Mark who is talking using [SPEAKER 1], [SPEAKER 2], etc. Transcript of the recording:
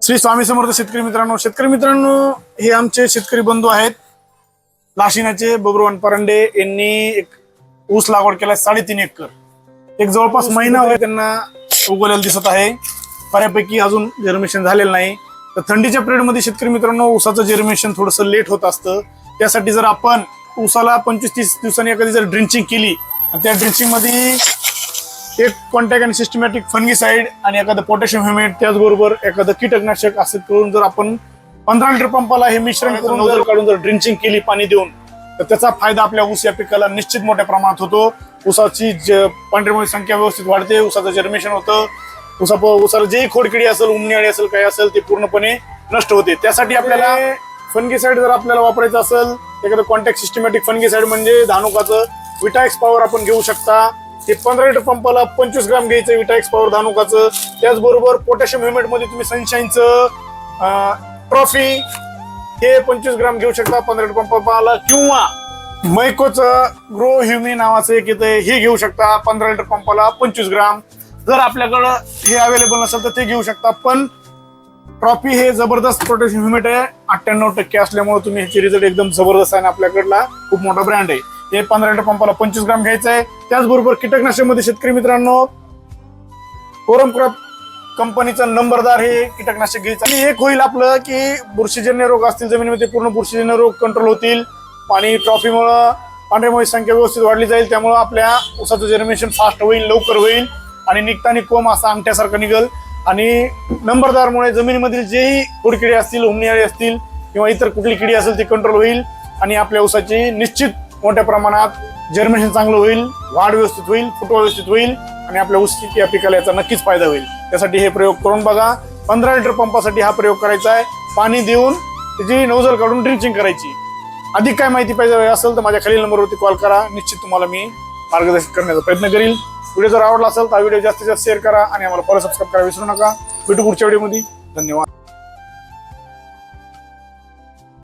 [SPEAKER 1] श्री स्वामी समर्थ शेतकरी मित्रांनो हे आमचे शेतकरी बंधू आहेत। लाशिनाचे बबरूवान परंडे यांनी एक ऊस लागवड केला 3.5 एकर। एक जवळपास महिना वगैरे त्यांना उगवलेला दिसत आहे। बऱ्यापैकी अजून जर्मिनेशन झालेलं नाही। तर थंडीच्या पिरियड मध्ये शेतकरी मित्रांनो ऊसाचं जर्मिनेशन थोडंसं लेट होत असतं। त्यासाठी जर आपण ऊसाला 25-30 दिवसांनी एखादी जर ड्रिंचिंग केली आणि त्या ड्रिंचिंग मध्ये एक कॉन्टॅक्ट आणि सिस्टमॅटिक फंगीसाइड आणि एखादं पोटॅशियम ह्युमेट त्याचबरोबर एखादं कीटकनाशक असं करून जर आपण 15 लिटर पंपाला हे मिश्रण करून जर काढून जर ड्रिंचिंग केली पाणी देऊन तर त्याचा फायदा आपल्या ऊस या पिकाला निश्चित मोठ्या प्रमाणात होतो। ऊसाची पांढऱ्यामुळे संख्या व्यवस्थित वाढते, ऊसाचं जर्मिनेशन होतं, ऊसाला जे खोडकिडी असेल उमणी असेल काही असेल ते पूर्णपणे नष्ट होते। त्यासाठी आपल्याला फंगीसाइड जर आपल्याला वापरायचं असेल एखादं कॉन्टॅक्ट सिस्टमॅटिक फंगीसाइड म्हणजे धानुकाचं विटाएक्स पॉवर आपण घेऊ शकता। ते 15 लिटर पंपाला 25 ग्राम घ्यायचं विटाएक्स पॉवर धानुकाचं। त्याचबरोबर पोटॅशियम ह्युमेट मध्ये तुम्ही सनशाईनचं ट्रॉफी हे 25 ग्राम घेऊ शकता 15 लिटर पंपाला, किंवा मैकोचं ग्रो ह्युमी नावाचं एक येतं हे घेऊ शकता 15 लिटर पंपाला 25 ग्राम। जर आपल्याकडं हे अवेलेबल नसेल तर ते घेऊ शकता। पण ट्रॉफी हे जबरदस्त पोटॅशियम ह्युमेट आहे, 98% असल्यामुळे तुम्ही ह्याचे रिझल्ट एकदम जबरदस्त आहे। आपल्याकडला खूप मोठा ब्रँड आहे। हे 15 लिटर पंपाला 25 ग्राम घ्यायचं आहे। त्याचबरोबर कीटकनाशक मध्ये शेतकरी मित्रांनो कोरम क्रॉप कंपनीचा नंबरदार हे कीटकनाशक घ्यायचं आणि एक होईल आपलं की बुरशीजन्य रोग असतील जमिनीमध्ये पूर्ण बुरशीजन्य रोग कंट्रोल होतील। पाणी ट्रॉफीमुळे पांढऱ्यामुळे संख्या व्यवस्थित वाढली जाईल, त्यामुळे आपल्या ऊसाचं जर्मिनेशन फास्ट होईल, लवकर होईल आणि निघताना कोंब असा अंगठ्यासारखं निघल। आणि नंबरदारमुळे जमिनीमधील जेही खोडकिडी असतील उमणी असतील किंवा इतर कुठली किडी असेल ती कंट्रोल होईल आणि आपल्या ऊसाची निश्चित मोठ्या प्रमाणात जर्मिनेशन चांगलं होईल, वाढ व्यवस्थित होईल, फुटवा व्यवस्थित होईल आणि आपल्या ऊस या पिकाला याचा नक्कीच फायदा होईल। त्यासाठी हे प्रयोग करून बघा। 15 लिटर पंपासाठी हा प्रयोग करायचा आहे। पाणी देऊन त्याची नोझल काढून ड्रिंचिंग करायची। अधिक काय माहिती पाहिजे असेल तर माझ्या खालील नंबरवरती कॉल करा, निश्चित तुम्हाला मी मार्गदर्शन करण्याचा प्रयत्न करील। व्हिडिओ जर आवडला असेल तर व्हिडिओ जास्तीत जास्त शेअर करा आणि आम्हाला फॉलो सबस्क्राईब करायला विसरू नका। भेटू पुढच्या व्हिडिओमध्ये। धन्यवाद।